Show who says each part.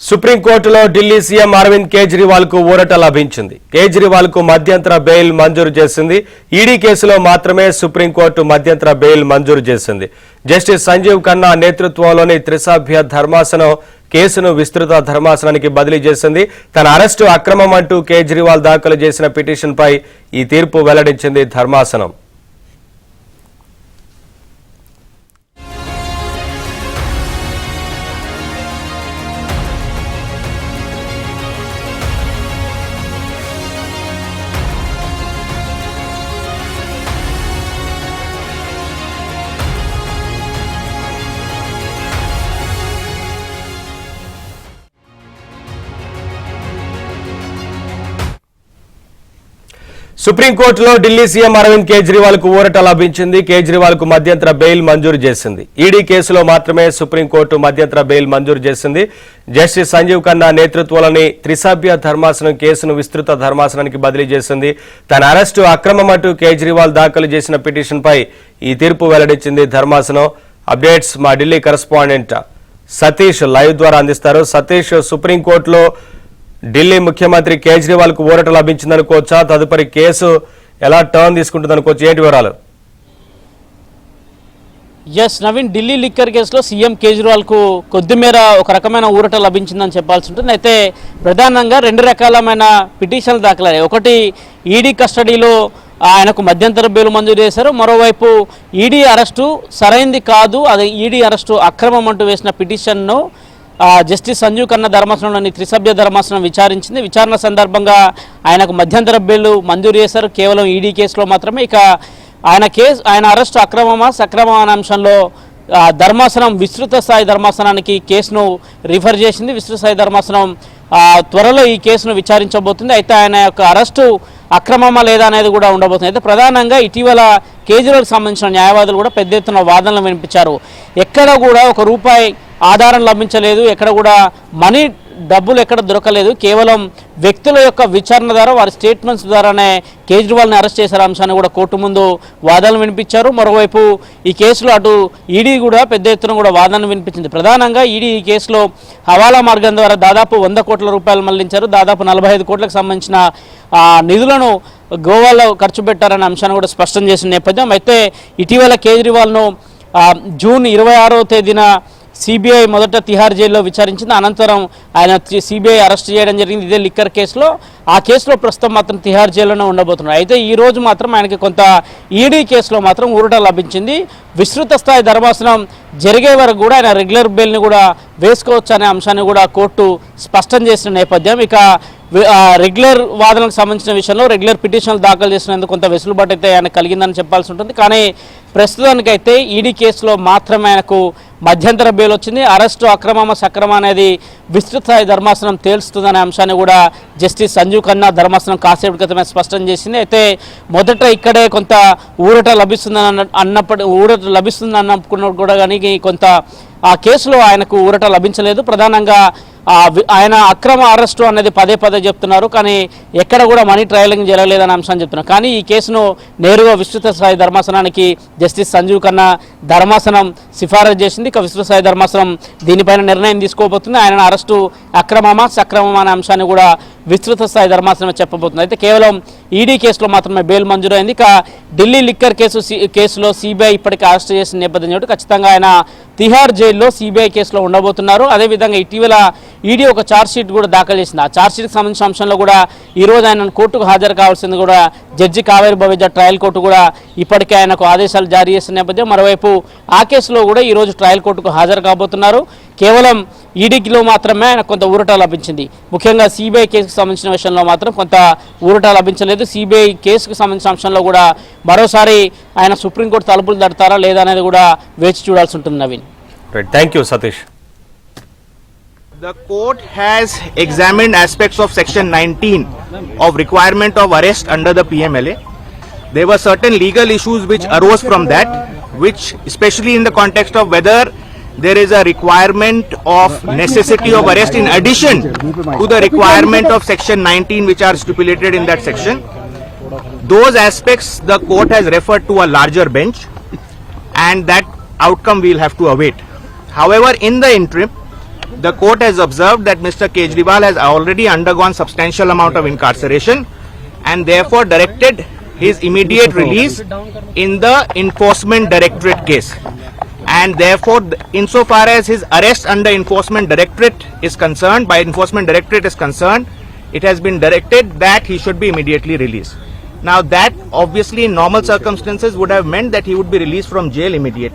Speaker 1: సుప్రీంకోర్టులో ఢిల్లీ సీఎం అరవింద్ కేజ్రీవాల్ కు ఊరట లభించింది. కేజ్రీవాల్ కు మధ్యంతర బెయిల్ మంజూరు చేసింది. ఈడీ కేసులో మాత్రమే సుప్రీంకోర్టు మధ్యంతర బెయిల్ మంజూరు చేసింది. జస్టిస్ సంజీవ్ ఖన్నా నేతృత్వంలోని త్రిసభ్య ధర్మాసనం కేసును విస్తృత ధర్మాసనానికి బదిలీ చేసింది. తన అరెస్టు అక్రమం అంటూ కేజ్రీవాల్ దాఖలు చేసిన పిటిషన్పై ఈ తీర్పు వెల్లడించింది ధర్మాసనం. సుప్రీంకోర్టులో ఢిల్లీ సీఎం అరవింద్ కేజ్రీవాల్ కు ఊరట లభించింది. కేజ్రీవాల్ కు మధ్యంతర బెయిల్ మంజూరు చేసింది. ఈడీ కేసులో మాత్రమే సుప్రీంకోర్టు మధ్యంతర బెయిల్ మంజూరు చేసింది. జస్టిస్ సంజీవ్ ఖన్నా నేతృత్వంలోని త్రిసభ్య ధర్మాసనం కేసును విస్తృత ధర్మాసనానికి బదిలీ చేసింది. తన అరెస్టు అక్రమం అంటూ కేజ్రీవాల్ దాఖలు చేసిన పిటిషన్పై ఈ తీర్పు వెల్లడించింది ధర్మాసనం. అప్డేట్స్ మా ఢిల్లీ కరెస్పాండెంట్ సతీష్ లైవ్ ద్వారా అందిస్తారు. సతీష్, సుప్రీంకోర్టులో ఢిల్లీ ముఖ్యమంత్రి కేజ్రీవాల్ కు ఊరట లభించిందనుకోవచ్చా? తదుపరి కేసు ఎలా టర్న్ తీసుకుంటుంది అనుకోవచ్చు? ఏంటి వివరాలు?
Speaker 2: ఎస్ నవీన్, ఢిల్లీ లిక్కర్ కేసులో సీఎం కేజ్రీవాల్ కు కొద్దిమేర ఒక రకమైన ఊరట లభించిందని చెప్పాల్సి ఉంటుంది. అయితే ప్రధానంగా రెండు రకాలమైన పిటిషన్లు దాఖలయ్యాయి. ఒకటి ఈడీ కస్టడీలో ఆయనకు మధ్యంతర బెయిల్ మంజూరు చేశారు. మరోవైపు ఈడీ అరెస్టు సరైంది కాదు, అది ఈడీ అరెస్టు అక్రమం అంటూ వేసిన పిటిషన్ను జస్టిస్ సంజీవ్ ఖన్నా ధర్మాసనంలోని త్రిసభ్య ధర్మాసనం విచారించింది. విచారణ సందర్భంగా ఆయనకు మధ్యంతర బెయిల్ మంజూరు చేశారు, కేవలం ఈడీ కేసులో మాత్రమే. ఇక ఆయన అరెస్టు అక్రమమా సక్రమమా అనే అంశంలో ధర్మాసనం విస్తృత స్థాయి ధర్మాసనానికి కేసును రిఫర్ చేసింది. విస్తృత స్థాయి ధర్మాసనం త్వరలో ఈ కేసును విచారించబోతుంది. అయితే ఆయన యొక్క అరెస్టు అక్రమమా లేదా అనేది కూడా ఉండబోతుంది. అయితే ప్రధానంగా ఇటీవల కేజ్రీవాల్కి సంబంధించిన న్యాయవాదులు కూడా పెద్ద ఎత్తున వాదనలు వినిపించారు. ఎక్కడ కూడా ఒక రూపాయి ఆధారం లభించలేదు, ఎక్కడ కూడా మనీ డబ్బులు ఎక్కడ దొరకలేదు, కేవలం వ్యక్తుల యొక్క విచారణ ద్వారా వారి స్టేట్మెంట్స్ ద్వారానే కేజ్రీవాల్ని అరెస్ట్ చేశారు అంశాన్ని కూడా కోర్టు ముందు వాదనలు వినిపించారు. మరోవైపు ఈ కేసులో అటు ఈడీ కూడా పెద్ద ఎత్తున కూడా వాదనలు వినిపించింది. ప్రధానంగా ఈడీ ఈ కేసులో హవాలా మార్గం ద్వారా దాదాపు 100 కోట్ల రూపాయలు మళ్లించారు. దాదాపు 45 కోట్లకు సంబంధించిన నిధులను గోవాలో ఖర్చు పెట్టారనే అంశాన్ని కూడా స్పష్టం చేసిన నేపథ్యం. అయితే ఇటీవల కేజ్రీవాల్ను జూన్ 26వ తేదీన సిబిఐ మొదట తిహార్ జైల్లో విచారించింది. అనంతరం ఆయన సిబిఐ అరెస్ట్ చేయడం జరిగింది ఇదే లిక్కర్ కేసులో. ఆ కేసులో ప్రస్తుతం మాత్రం తిహార్ జైల్లోనే ఉండబోతున్నారు. అయితే ఈ రోజు మాత్రం ఆయనకి కొంత ఈడీ కేసులో మాత్రం ఊరట లభించింది. విస్తృత స్థాయి ధర్మాసనం జరిగే వరకు కూడా ఆయన రెగ్యులర్ బెయిల్ని కూడా వేసుకోవచ్చు అనే అంశాన్ని కూడా కోర్టు స్పష్టం చేసిన నేపథ్యం. ఇక రెగ్యులర్ వాదనకు సంబంధించిన విషయంలో రెగ్యులర్ పిటిషన్లు దాఖలు చేసినందుకు కొంత వెసులుబాటు అయితే ఆయన కలిగిందని చెప్పాల్సి ఉంటుంది. కానీ ప్రస్తుతానికైతే ఈడీ కేసులో మాత్రమే ఆయనకు మధ్యంతర బెయిల్ వచ్చింది. అరెస్టు అక్రమమ సక్రమ అనేది విస్తృత స్థాయి ధర్మాసనం తేల్చుతుందనే అంశాన్ని కూడా జస్టిస్ సంజీవ్ ఖన్నా ధర్మాసనం కాసేపు క్రితమే స్పష్టం చేసింది. అయితే మొదట ఇక్కడే కొంత ఊరట లభిస్తుందని అన్నప్పుడు కూడా కానీ కొంత ఆ కేసులో ఆయనకు ఊరట లభించలేదు. ప్రధానంగా ఆయన అక్రమ అరెస్టు అనేది పదే చెప్తున్నారు, కానీ ఎక్కడ కూడా మనీ ట్రయలింగ్ జరగలేదనే అంశాన్ని చెప్తున్నారు. కానీ ఈ కేసును నేరుగా విస్తృత స్థాయి ధర్మాసనానికి జస్టిస్ సంజీవ్ ఖన్నా ధర్మాసనం సిఫారసు చేసింది. ఇక విస్తృత స్థాయి ధర్మాసనం దీనిపైన నిర్ణయం తీసుకోబోతుంది. ఆయన అరెస్టు అక్రమమా సక్రమమా అనే అంశాన్ని కూడా విస్తృత స్థాయి ధర్మాసనం చెప్పబోతుంది. అయితే కేవలం ఈడీ కేసులో మాత్రమే బెయిల్ మంజూరైంది. ఇక ఢిల్లీ లిక్కర్ కేసులో సిబిఐ ఇప్పటికే అరెస్ట్ చేసిన నేపథ్యం కాబట్టి ఖచ్చితంగా ఆయన తిహార్ జైల్లో సిబిఐ కేసులో ఉండబోతున్నారు. అదేవిధంగా ఇటీవల ఈడీ ఒక ఛార్జ్షీట్ కూడా దాఖలు చేసింది. ఆ ఛార్జ్షీట్కి సంబంధించిన అంశంలో కూడా ఈరోజు ఆయన కోర్టుకు హాజరు కావాల్సింది కూడా judge Kaveri Baweja trial court కూడా ఇప్పటికే ఆయనకు ఆదేశాలు జారీ చేసిన నేపథ్యం. మరోవైపు ఆ కేసులో కూడా ఈరోజు ట్రయల్ కోర్టుకు హాజరు కాబోతున్నారు. కేవలం ఈడీలో మాత్రమే ఆయన కొంత ఊరట లభించింది. ముఖ్యంగా సిబిఐ కేసుకు సంబంధించిన విషయంలో మాత్రం కొంత ఊరట లభించలేదు. సిబిఐ కేసుకు సంబంధించిన అంశంలో కూడా మరోసారి ఆయన సుప్రీంకోర్టు తలుపులు తడతారా లేదా అనేది కూడా వేచి చూడాల్సి ఉంటుంది. Naveen,
Speaker 1: thank you Satish.
Speaker 3: The court has examined aspects of section 19 of requirement of arrest under the PMLA. There were certain legal issues which arose from that, which especially in the context of whether there is a requirement of necessity of arrest in addition to the requirement of section 19 which are stipulated in that section. Those aspects the court has referred to a larger bench, and that outcome we will have to await. However, in the interim, the court has observed that Mr. Kejriwal has already undergone substantial amount of incarceration and therefore directed his immediate release in the Enforcement Directorate case. And therefore, insofar as his arrest under Enforcement Directorate is concerned, it has been directed that he should be immediately released. Now that obviously in normal circumstances would have meant that he would be released from jail immediately.